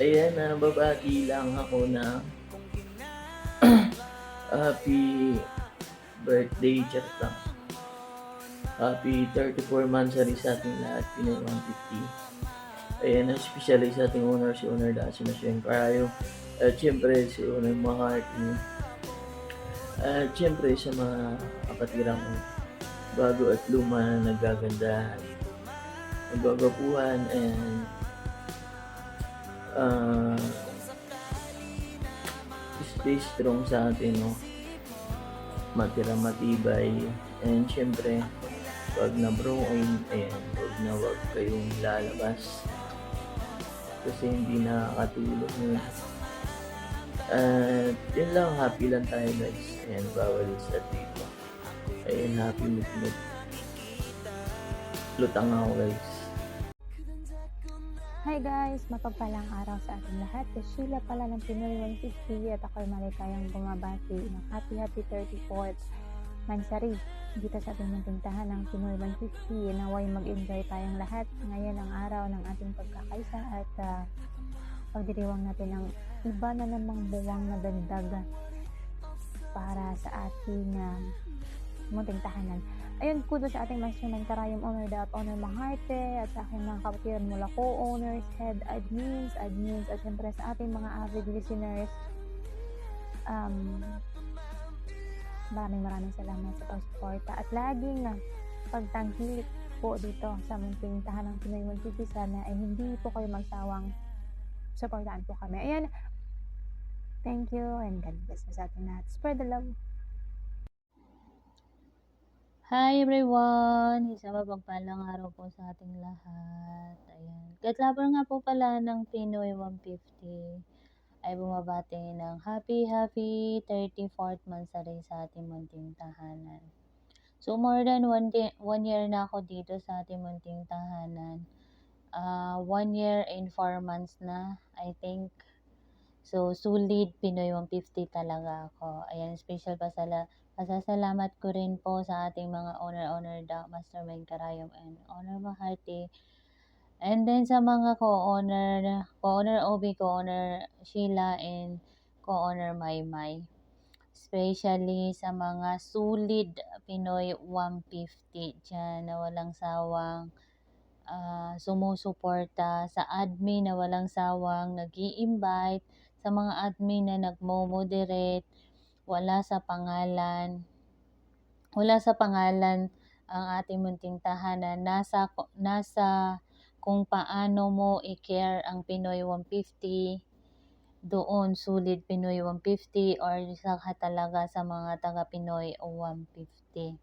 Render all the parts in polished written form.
Ayan, babati lang ako na happy birthday, charot lang. Happy 34 monthsary sa ating lahat, Pinoy 150. Ayan, especially sa ating owner, si Owner Dacio na siyang karayo. At syempre, si Owner Maharty. At syempre, sa mga kapatirang bago at luma na nagagandahan, nagbagapuhan, and stay strong sa atin, no? Matira matibay, and syempre, wag na bro, ayan, wag kayong lalabas kasi hindi nakakatulog nun. At yun lang, happy lang tayo guys. Ayan, bawal sa dito. Ayan, happy mood. Lutang ako guys. Hi guys! Mapagpalang araw sa ating lahat. Sheila pala ng Pinoy 150 at ako'y maligayang bumabati ng happy 34th Mansari dito sa ating muntintahan ng Pinoy 150. Naway mag-enjoy tayong lahat ngayon ang araw ng ating pagkakaisa at pagdiriwang natin ng iba na namang buwang na dagdag para sa ating muntintahanan. Ayun, kudo sa ating mastermind karayom owner at owner Maharte at sa aking mga kapatiran mula co-owners, head admins, at siyempre sa ating mga avid listeners. Maraming salamat sa pagsuporta at laging pagtangkilik po dito sa munting tahanang Pinoy 150. Sana ay hindi po kayo magsawang supportaan po kami. Ayan, thank you and God bless sa ating lahat. Spread the love. Hi everyone! Isang mapagpalang araw po sa ating lahat. Ayan. Katlabar nga po pala ng Pinoy 150 ay bumabati ng happy 34th Mansari sa ating munting tahanan. So more than one year na ako dito sa ating munting tahanan. 1 year and 4 months na, I think. So, sulit Pinoy 150 talaga ako. Ayan, special pasasalamat ko rin po sa ating mga owner Mastermind Karayom and Owner Maharte. And then sa mga co-owner Obi, co-owner Sheila, and co-owner Maymay. Especially sa mga solid Pinoy 150 dyan na walang sawang sumusuporta, sa admin na walang sawang nag-i-invite, sa mga admin na nagmo-moderate, wala sa pangalan ang ating munting tahanan. Nasa kung paano mo i-care ang Pinoy 150 doon, sulit Pinoy 150 or saka talaga sa mga taga Pinoy 150.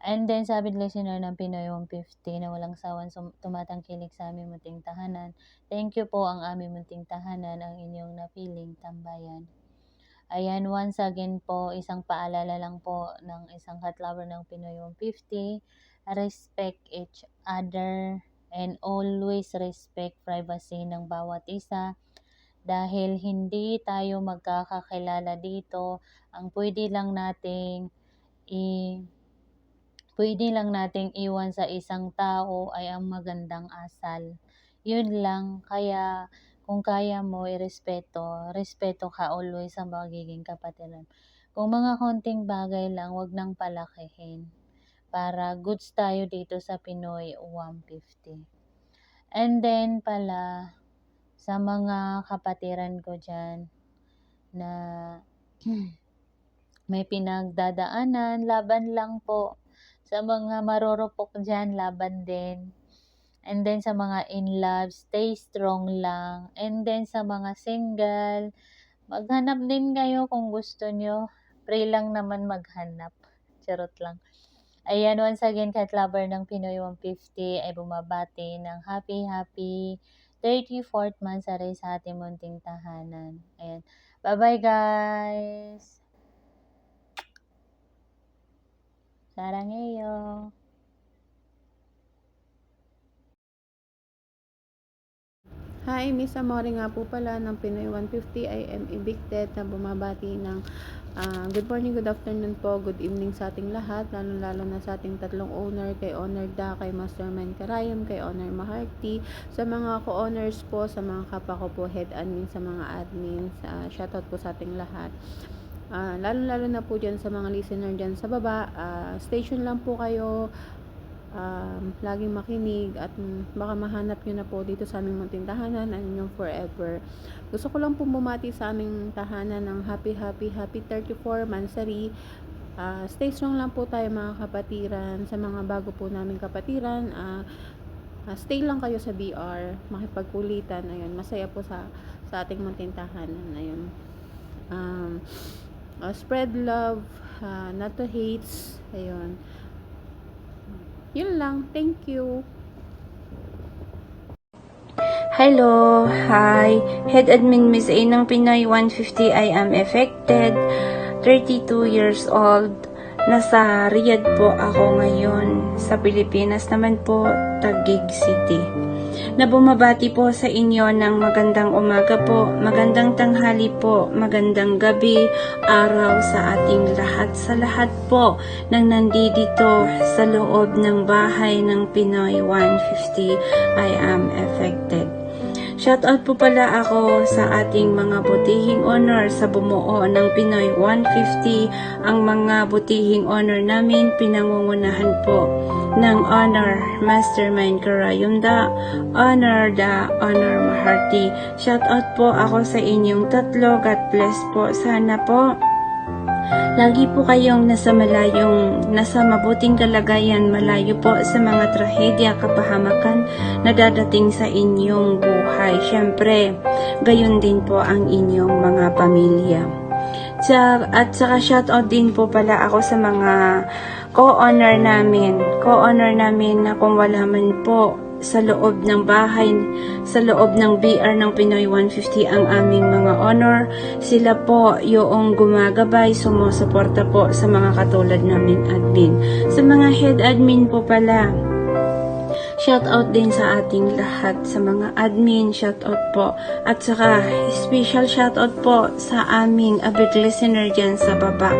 And then, sabi listener ng Pinoy 150 na walang sawan tumatangkilik sa aming munting tahanan. Thank you po ang aming munting tahanan, ang inyong napiling tambayan. Ayan, once again po, isang paalala lang po ng isang katlabar ng Pinoy 150. Respect each other and always respect privacy ng bawat isa. Dahil hindi tayo magkakakilala dito, ang pwede lang nating iwan sa isang tao ay ang magandang asal. Yun lang, kaya kung kaya mo respeto ka always sa magiging kapatiran. Kung mga konting bagay lang, wag nang palakihin. Para goods tayo dito sa Pinoy 150. And then pala, sa mga kapatiran ko dyan na may pinagdadaanan, laban lang po. Sa mga marurupok dyan, laban din. And then sa mga in love, stay strong lang. And then sa mga single, maghanap din kayo kung gusto nyo. Pray lang naman maghanap. Charot lang. Ayan, once again, katlabar ng Pinoy 150 ay bumabati ng happy 34th Mansari sa ating munting tahanan. Ayan. Bye-bye guys! Sarangeyo! Hi, Miss Amore nga po pala ng Pinoy 150. I am evicted na bumabati ng good morning, good afternoon po, good evening sa ating lahat, lalo na sa ating tatlong owner, kay Owner Da, kay Mastermind Karayom, kay Owner Maharti, sa mga co-owners po, sa mga kapwa ko po, head admin, sa mga admins, shoutout po sa ating lahat. Lalo na po dyan sa mga listener dyan sa baba, station lang po kayo, laging makinig at baka mahanap nyo na po dito sa aming munting tahanan ang inyong forever. Gusto ko lang po bumati sa aming tahanan ng happy 34 Mansari. Stay strong lang po tayo mga kapatiran. Sa mga bago po naming kapatiran, stay lang kayo sa BR, makipagkulitan, ayun, masaya po sa ating munting tahanan, ayun. Spread love, not to hates, ayun. Yun lang. Thank you. Hello, hi. Head admin Miss A ng Pinoy 150. I am affected. 32 years old. Nasa Riyadh po ako ngayon. Sa Pilipinas naman po, Taguig City. Na bumabati po sa inyo ng magandang umaga po, magandang tanghali po, magandang gabi, araw sa ating lahat. Sa lahat po ng nandito sa loob ng bahay ng Pinoy 150, I am affected. Shoutout po pala ako sa ating mga butihing honor sa bumuo ng Pinoy 150. Ang mga butihing honor namin pinangungunahan po ng Honor Mastermind Karayom Da, Honor Da, Honor Maharti. Shoutout po ako sa inyong tatlo. God bless po. Sana po lagi po kayong nasa mabuting kalagayan, malayo po sa mga trahedya, kapahamakan na dadating sa inyong buhay. Siyempre, gayon din po ang inyong mga pamilya. At saka shoutout din po pala ako sa mga co-owner namin na kung wala man po sa loob ng bahay, sa loob ng BR ng Pinoy 150 ang aming mga honor. Sila po yung gumagabay, sumusuporta po sa mga katulad naming admin. Sa mga head admin po pala, shoutout din sa ating lahat, sa mga admin, shoutout po. At saka, special shoutout po sa aming avid listener dyan sa baba.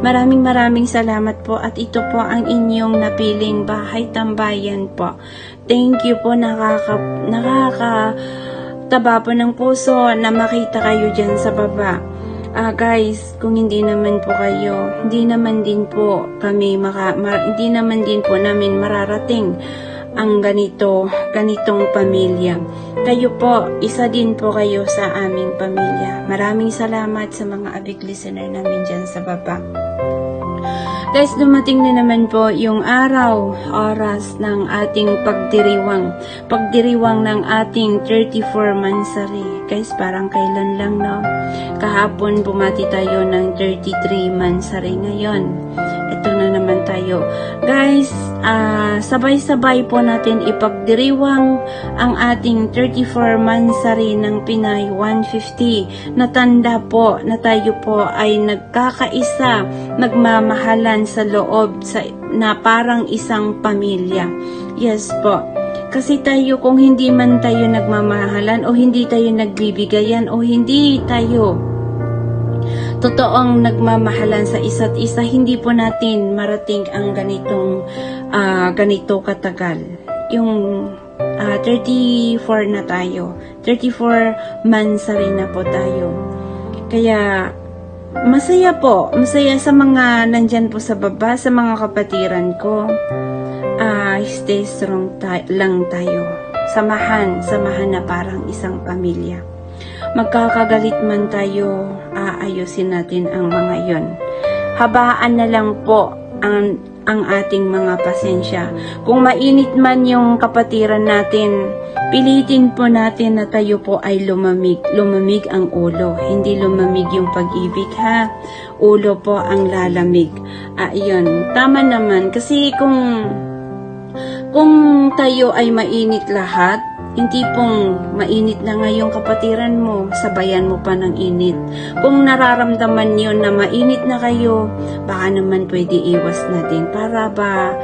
Maraming salamat po at ito po ang inyong napiling bahay tambayan po. Thank you po, nakakataba po ng puso na makita kayo dyan sa baba. Guys, kung hindi naman po kayo, hindi naman din po namin mararating ang ganitong pamilya. Kayo po, isa din po kayo sa aming pamilya. Maraming salamat sa mga abig listener namin dyan sa baba. Guys, dumating na naman po yung oras ng ating pagdiriwang ng ating 34 Mansari. Guys, parang kailan lang, no? Kahapon bumati tayo ng 33 Mansari. Ngayon, ito na naman tayo. Guys, sabay-sabay po natin ipagdiriwang ang ating 34 Mansari ng Pinay 150. Natanda po na tayo po ay nagkakaisa, nagmamahalan sa loob na parang isang pamilya. Yes po. Kasi tayo, kung hindi man tayo nagmamahalan o hindi tayo nagbibigayan o hindi tayo totoong nagmamahalan sa isa't isa, hindi po natin marating ang ganito katagal. Yung 34 na tayo. 34 Mansari na po tayo. Kaya masaya sa mga nandyan po sa baba, sa mga kapatiran ko. Stay strong lang tayo. Samahan na parang isang pamilya. Magkakagalit man tayo, aayusin natin ang mga yon. Habaan na lang po ang ating mga pasensya. Kung mainit man yung kapatiran natin, pilitin po natin na tayo po ay lumamig. Lumamig ang ulo, hindi lumamig yung pag-ibig, ha? Ulo po ang lalamig. Yun, tama naman. Kasi kung tayo ay mainit lahat, hindi pong mainit na ngayong kapatiran mo, sabayan mo pa ng init. Kung nararamdaman nyo na mainit na kayo, baka naman pwede iwas na din para ba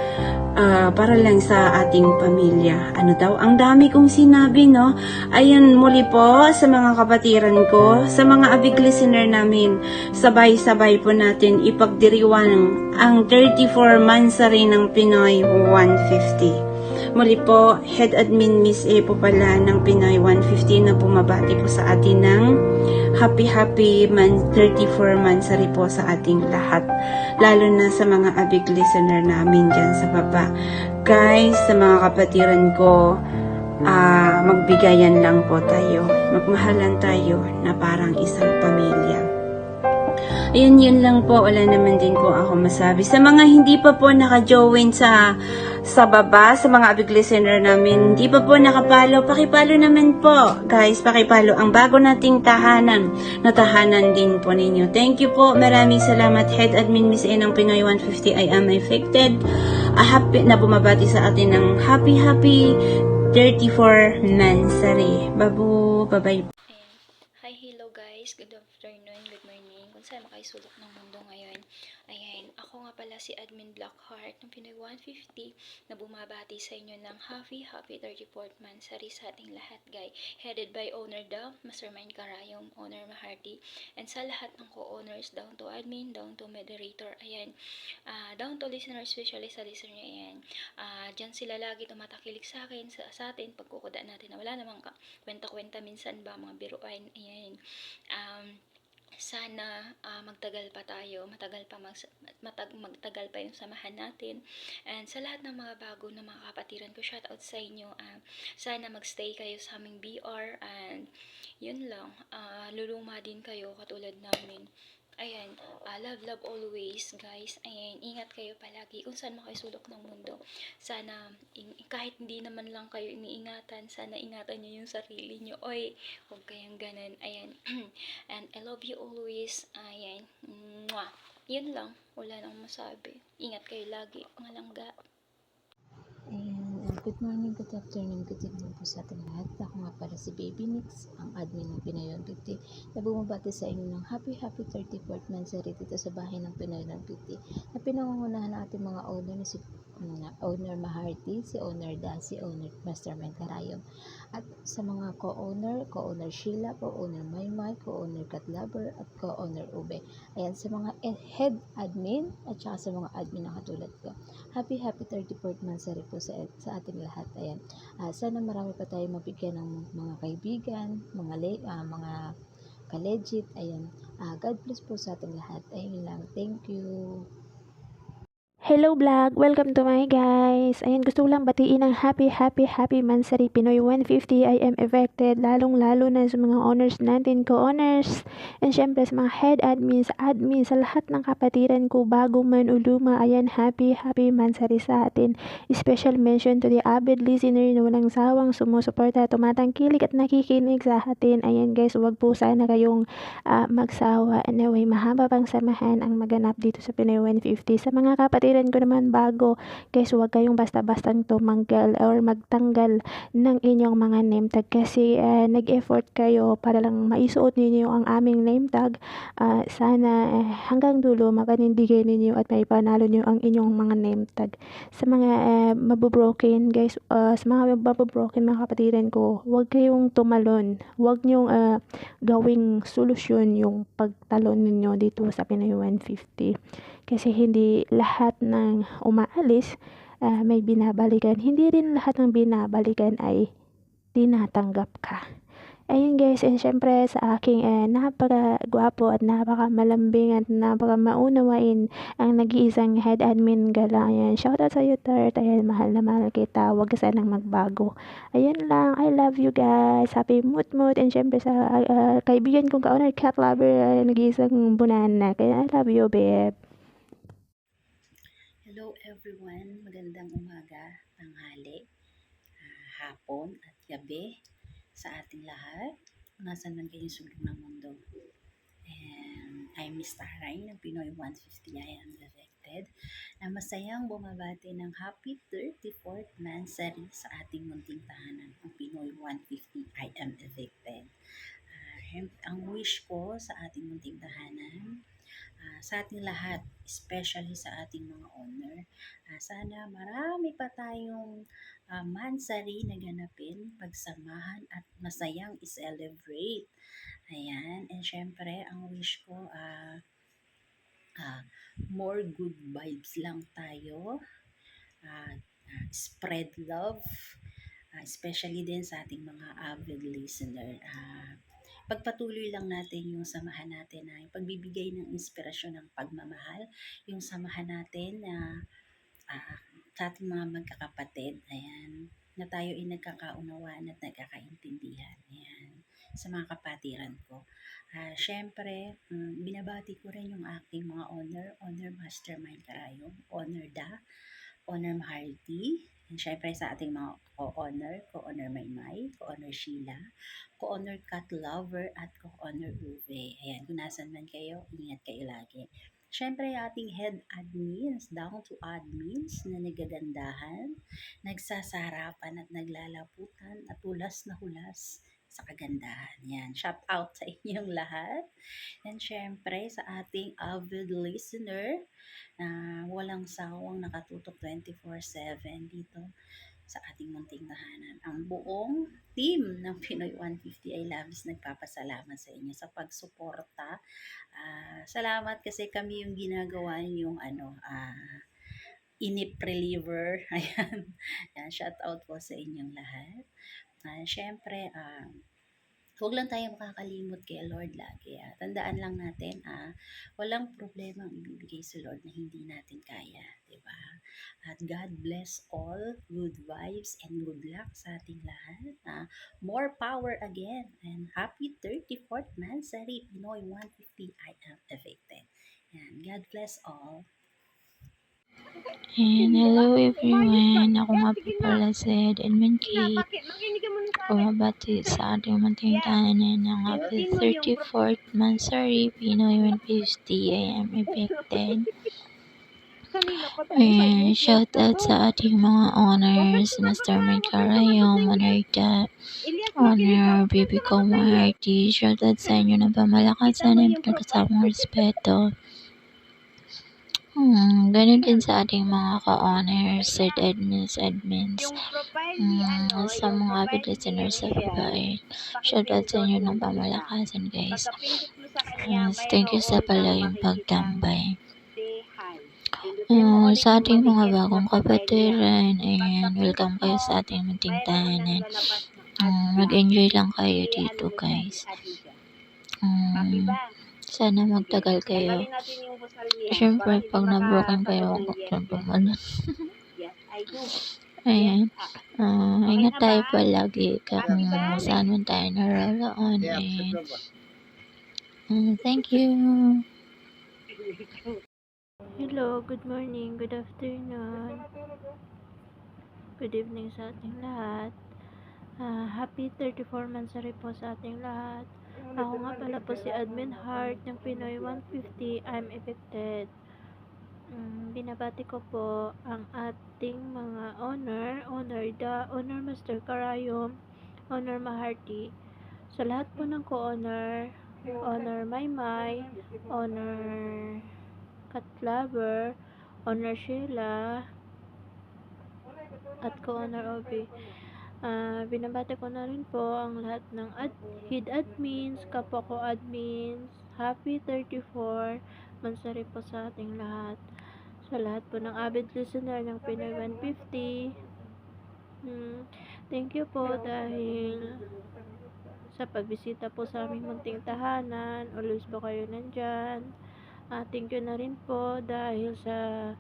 para lang sa ating pamilya. Ano daw? Ang dami kong sinabi, no? Ayun, muli po sa mga kapatiran ko, sa mga abig listener namin, sabay-sabay po natin ipagdiriwang ang 34 Mansari ng Pinoy 150. Muli po, Head Admin Miss A po pala ng Pinoy 150 na bumabati po sa atin ng happy 34 Mansari po sa ating lahat. Lalo na sa mga abig listener namin dyan sa baba. Guys, sa mga kapatiran ko, magbigayan lang po tayo. Magmahalan tayo na parang isang pamilya. Ayun, yun lang po. Wala naman din po ako masabi. Sa mga hindi pa po naka-join sa baba, sa mga abig listener namin, hindi pa po nakapalo, pakipalo naman po. Guys, pakipalo ang bago nating tahanan. Natahanan din po ninyo. Thank you po. Maraming salamat. Head Admin Miss A ng Pinoy 150, I am affected. Happy na bumabati sa atin ng happy 34 Mansari. Babu, bye-bye. Hi, hello guys. Good afternoon, good morning. Kung saan makaisulok ng mundo ngayon. Ayan, ako nga pala si Admin Blackheart ng Pinoy 150 na bumabati sa inyo ng happy 34th Mansari sa ating lahat, guys. Headed by Owner Dam, Mastermind Karayom, Owner Maharti, and sa lahat ng co-owners, down to admin, down to moderator, ayan. Down to listener, especially sa listener, ayan. Diyan sila lagi tumatakilik sa akin, sa atin, pagkukuda natin na wala namang kwenta-kwenta minsan ba, mga biruan, ayan. Sana magtagal pa tayo, magtagal pa yung samahan natin. And sa lahat ng mga bago na mga kapatiran ko, shoutout sa inyo. Sana magstay kayo sa aming BR, and yun lang, luluma din kayo katulad namin. Ayan, love always, guys. Ayan, ingat kayo palagi kung saan makaisulok ng mundo. Sana, kahit hindi naman lang kayo iniingatan, sana ingatan nyo yung sarili nyo. Oy, huwag kayang ganun. Ayan, and I love you always. Ayan, mwah. Yun lang, wala nang masabi. Ingat kayo lagi, mga langga. And good morning, good afternoon, good evening po sa ating lahat. Ako nga pala si Baby Nix, ang admin ng Pinoy 150 na bumabati sa inyo ng happy 34th Mansari dito sa bahay ng Pinoy 150 na pinangungunahan ng ating mga owner na si Owner Maharti, si Owner Da, si Owner Mastermind Karayom, at sa mga co-owner Sheila, co-owner Maymay, co-owner Katlaber, at co-owner Ube. Ayan, sa mga head admin at saka sa mga admin na katulad ko. Happy 34th Mansari po sa ating lahat. Ayan. Sana marami pa tayo mabigyan ng mga kaibigan, mga ka-legit. Ayan. God bless po sa ating lahat. Ayun lang. Thank you. Hello vlog! Welcome to my guys! Ayan, gusto ko lang batiin ng happy Mansari Pinoy 150. I am affected, lalong-lalo na sa mga owners natin, co-owners, and syempre sa mga head admins, sa lahat ng kapatiran ko, bago man o luma. Ayan, happy Mansari sa atin. Special mention to the avid listener na walang sawang sumusuporta, tumatangkilik at nakikinig sa atin. Ayan guys, huwag po sana kayong magsawa. Anyway, mahaba pang samahan ang maganap dito sa Pinoy 150. Sa mga kapatiran ko naman bago, guys, huwag kayong basta-bastang tumanggal or magtanggal ng inyong mga name tag kasi nag-effort kayo para lang maisuot ninyo ang aming name tag. Sana hanggang dulo mapanindigan ninyo at may panalo nyo ang inyong mga name tag. Sa mga mabobroken, guys, sa mga mabobroken mga kapatiran ko, huwag kayong tumalon, huwag nyong gawing solusyon yung pagtalon ninyo dito sa Pinoy 150. Kasi hindi lahat ng umaalis may binabalikan. Hindi rin lahat ng binabalikan ay tinatanggap ka. Ayun guys, and syempre sa aking napaka-gwapo at napaka-malambing at napaka-maunawain ang nag-iisang head admin gala. Ayan, shoutout sa iyo, Tart. Ayan, mahal na mahal kita. Huwag ka sanang magbago. Ayun lang, I love you guys. Happy mood. And syempre sa kaibigan kong ka-owner, Cat Lover, nag-iisang bunana. Kaya I love you, babe. Hello everyone, magandang umaga, tanghali, hapon at gabi sa ating lahat. Nasaan man kayong sulok ng mundo. And I'm Miss Taray ng Pinoy 150, I am affected, na masayang bumabati ng happy 34th Mansari sa ating munting tahanan, ang Pinoy 150, I am affected. ang wish ko sa ating munting tahanan, sa ating lahat, especially sa ating mga honor, sana marami pa tayong mansari na ganapin, pagsamahan at masayang i-celebrate. Ayan, and syempre, ang wish ko, more good vibes lang tayo, spread love, especially din sa ating mga avid listener. Pagpatuloy lang natin yung samahan natin na yung pagbibigay ng inspirasyon ng pagmamahal, yung samahan natin na sa ating mga magkakapatid, ayan, na tayo ay nagkakaunawaan at nagkakaintindihan, ayan, sa mga kapatiran ko. Syempre, binabati ko rin yung aking mga honor mastermind karayom, honor honor Maharti, and syempre sa ating mga co-honor Maymay, co-honor Sheila, co-honor Cat Lover, at co-honor Uwe. Ayan, kung nasan man kayo, ingat kayo lagi. Syempre, ating head admins, down to admins na nagagandahan, nagsasarapan at naglalaputan at hulas na hulas sa kagandahan. Yan, shout out sa inyong lahat. And syempre, sa ating avid listener, na walang sawang nakatutok 24/7 dito sa ating munting tahanan. Ang buong team ng Pinoy 150 I Labs nagpapasalamat sa inyo sa pagsuporta. Salamat kasi kami yung ginagawa yung inip reliever. Ayan. Ayan, shout out po sa inyong lahat. Syempre, huwag lang tayo makakalimot kay Lord lagi. Tandaan lang natin, walang problema ang ibibigay sa Lord na hindi natin kaya. Diba? At God bless all, good vibes, and good luck sa ating lahat. More power again, and happy 34th Mansari Pinoy 150 I am evicted. And God bless all. And hello everyone, ako nga po pala si Edmund Kate. Bumabati sa ating munting tahanan ng happy 34th Mansari Pinoy 150 I am evicted. And shout out sa ating mga honors, Mastermind Karayom, Honor Da, Honor Baby Ko Maharti. Shout out sa inyo ng pamalakasan at pagkasamang respeto. Ganun din sa ating mga ka-honors, third admins, sa mga avid listeners sa babae. Shoutout sa inyo ng pamalakasan, guys. Thank you sa palaging pagtambay. Sa ating mga bagong kapatiran, ayan, welcome kayo sa ating munting tahanan. Mag-enjoy lang kayo dito, guys. Sana magtagal kayo. Siyempre, pag na-broken kayo, huwag kang pumunod. Ayan. Ingat tayo palagi kung saan man tayo naroroon. Ayan. Thank you. Hello, good morning, good afternoon, good evening sa ating lahat. Happy 34 Mansari po sa ating lahat. Ako nga pala po si Admin Heart ng Pinoy 150 I'm evicted. Binabati ko po ang ating mga honor Da, honor Master Karayom, honor Maharti. Sa lahat po ng co-honor, honor Maymay, honor Cat Lover, honor Sheila, at co-honor Obi. Binabati ko na rin po ang lahat ng head admins, kapwa ko admins. Happy 34 Mansari po sa ating lahat. Sa lahat po ng avid listener ng Pinoy 150. Thank you po dahil sa pagbisita po sa aming munting tahanan. Always po kayo nandyan. Thank you na rin po dahil sa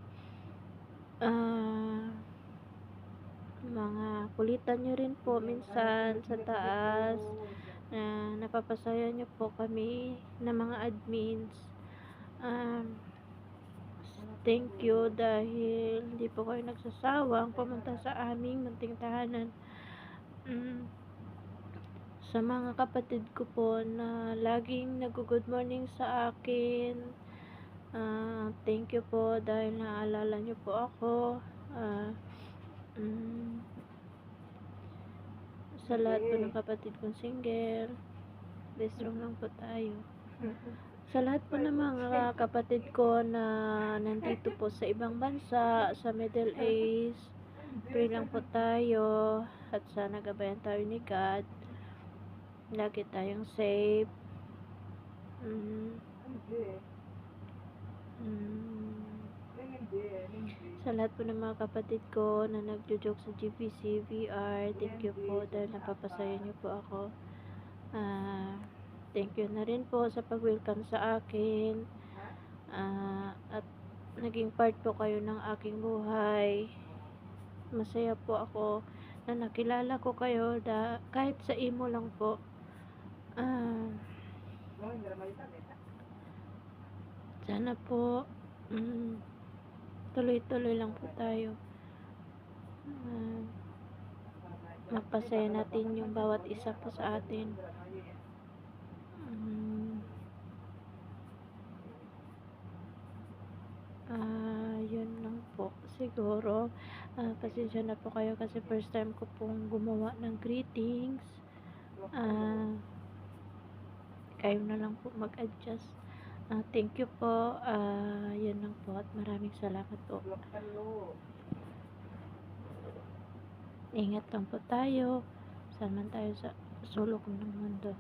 mga kulitan nyo rin po minsan sa taas, napapasaya nyo po kami na mga admins. Thank you dahil hindi po kayo nagsasawang pumunta sa aming munting tahanan. Sa mga kapatid ko po na laging nag-good morning sa akin, thank you po dahil naalala nyo po ako. Sa lahat po ng kapatid kong single, Stay strong lang po tayo. Sa lahat po ng mga kapatid ko na nandito po sa ibang bansa, sa Middle East, pray lang po tayo at sana gabayan tayo ni God. Lagi tayong safe. Mm. Sa lahat po ng mga kapatid ko na nagjo-joke sa GBC, VR, thank you po dahil napapasaya niyo po ako. Thank you na rin po sa pag-welcome sa akin. At naging part po kayo ng aking buhay. Masaya po ako na nakilala ko kayo kahit sa imo lang po. Sana po tuloy-tuloy lang po tayo. Mapasaya natin yung bawat isa po sa atin. Yun lang po siguro. Pasensya na po kayo kasi first time ko pong gumawa ng greetings. Kayo na lang po mag-adjust. Thank you po. Yun lang po at maraming salamat po. Ingat lang po tayo. Saan man tayo sa sulok ng mundo.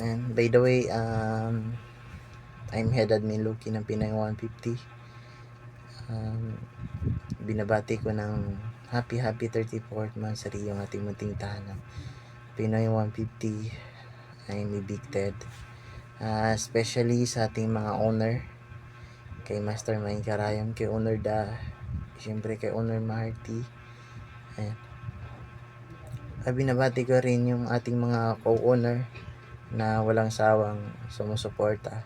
And by the way, I'm head admin Loki ng Pinay 150. Binabati ko ng happy 34th monthsary yung ating munting tahanan. Pinoy 150, I'm evicted. Especially sa ating mga owner, kay Mastermind Karayom, kay Owner Da, syempre kay Owner Marty. Ayan. Binabati ko rin yung ating mga co-owner na walang sawang sumusuporta,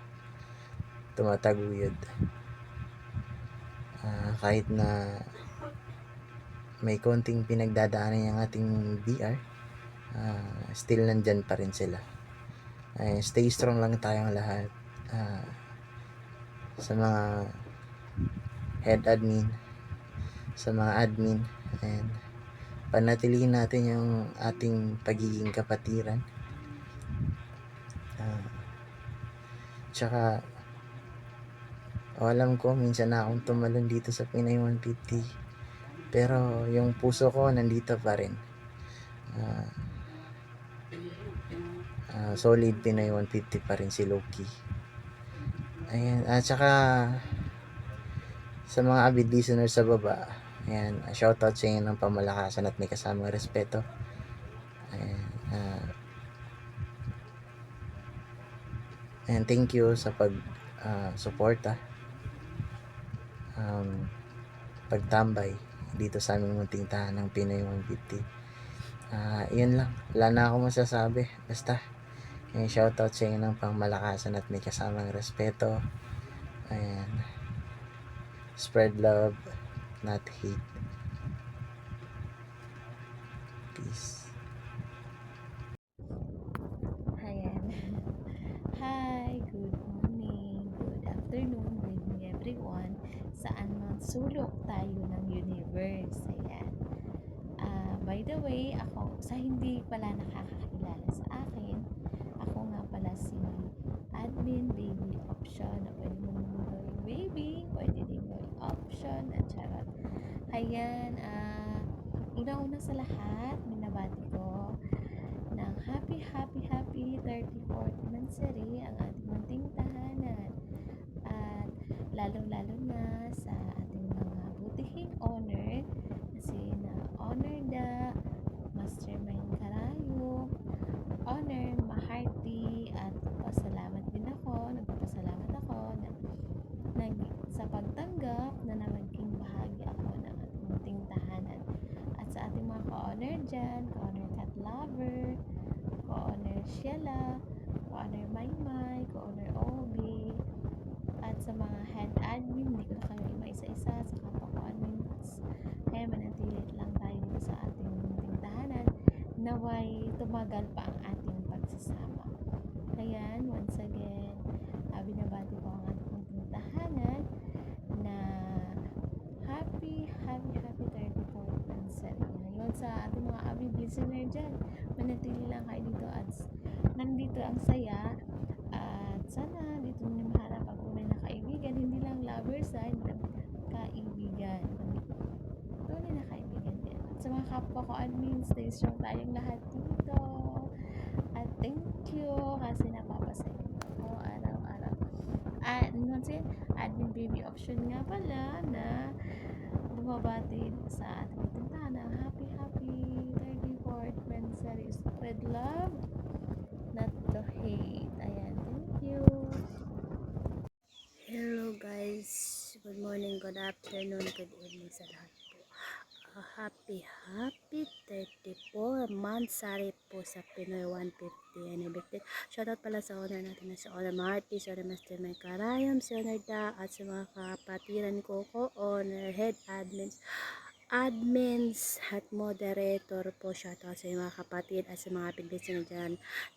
tumataguyod. Kahit na may konting pinagdadaanan yung ating BR, still nandyan pa rin sila. Stay strong lang tayong lahat. Sa mga head admin, sa mga admin, and panatilihin natin yung ating pagiging kapatiran. Tsaka alam ko minsan na akong tumalon dito sa Pinay 150, pero yung puso ko nandito pa rin. Solid Pinay 150 pa rin si Loki. Ayan. Tsaka sa mga avid listeners sa baba, ayan, shoutout sa inyo ng pamalakasan at may kasamang respeto. Ayan. And thank you sa suporta, pagtambay dito sa aming munting tahanang Pinoy 150. Yun lang, wala na akong masasabi. Basta shoutout sa inyo ng pangmalakasan at may kasamang respeto. Ayan. Spread love, not hate. Peace. Hi, good morning, good afternoon, good evening everyone. Saan man sulok tayo ng universe. Ayan. By the way, ako, sa hindi pala nakakakilala sa akin, ako nga pala si Admin Baby Option. Pwede mo gawing baby, pwede din gawing option, at charot. Ayan, una-una sa lahat, binabati ko ng happy 34th monthsary ang ating munting tahanan. At lalo-lalo na sa ating mga butihing owner na sina Owner Da, Mastermind Karayom, Owner Maharty, at nagpapasalamat ako sa pagtanggap na maging bahagi ako ng ating munting tahanan. At sa ating mga ka-owner dyan, ka-owner Cat Lover, ka-owner Sheila, ka-owner Maymay, ka-owner Obi, at sa mga head admin, hindi ko na kayo isa-isa, sa kapwa ko-admins. Kaya manatili lang tayo dito sa ating munting tahanan, naway tumagal pa ang ating pagsasama. Ayan, once again, binabati ko ang ating munting tahanan na happy 34th monthsary. Ngayon, sa ating mga avid listener dyan. Manatili lang kayo dito at nandito ang saya. At sana dito nyo mahanap ang tunay na kaibigan, hindi lang lovers hindi lang kaibigan. Tunay na kaibigan din. At sa mga kapwa ko admin, stay strong tayong lahat dito. At thank you kasi napapasaya ako araw-araw. At once again, admin baby option nga pala na bumabati sa ating tintahan ng happy 34th anniversary. Spread love, not to hate. Ayan, thank you. Hello guys, good morning, good afternoon, good evening sa lahat po. Happy 34 monthsary po sa Pinoy 150 and evicted. Shoutout pala sa owner natin na si Owner Marty, si Owner Master May Karayam, si Owner Da, at sa mga kapatiran ko, owner, head admins at moderator po. Shoutout sa mga kapatid at sa mga piglis na dyan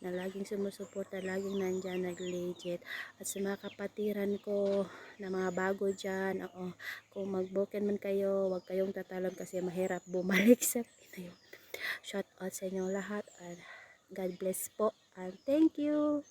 na laging sumusuporta, laging nandyan, nag-legit. At sa mga kapatiran ko na mga bago dyan, kung mag-broken man kayo, huwag kayong tatalon kasi mahirap bumalik sa Pinoy. Shoutout sa inyong lahat and God bless po and thank you.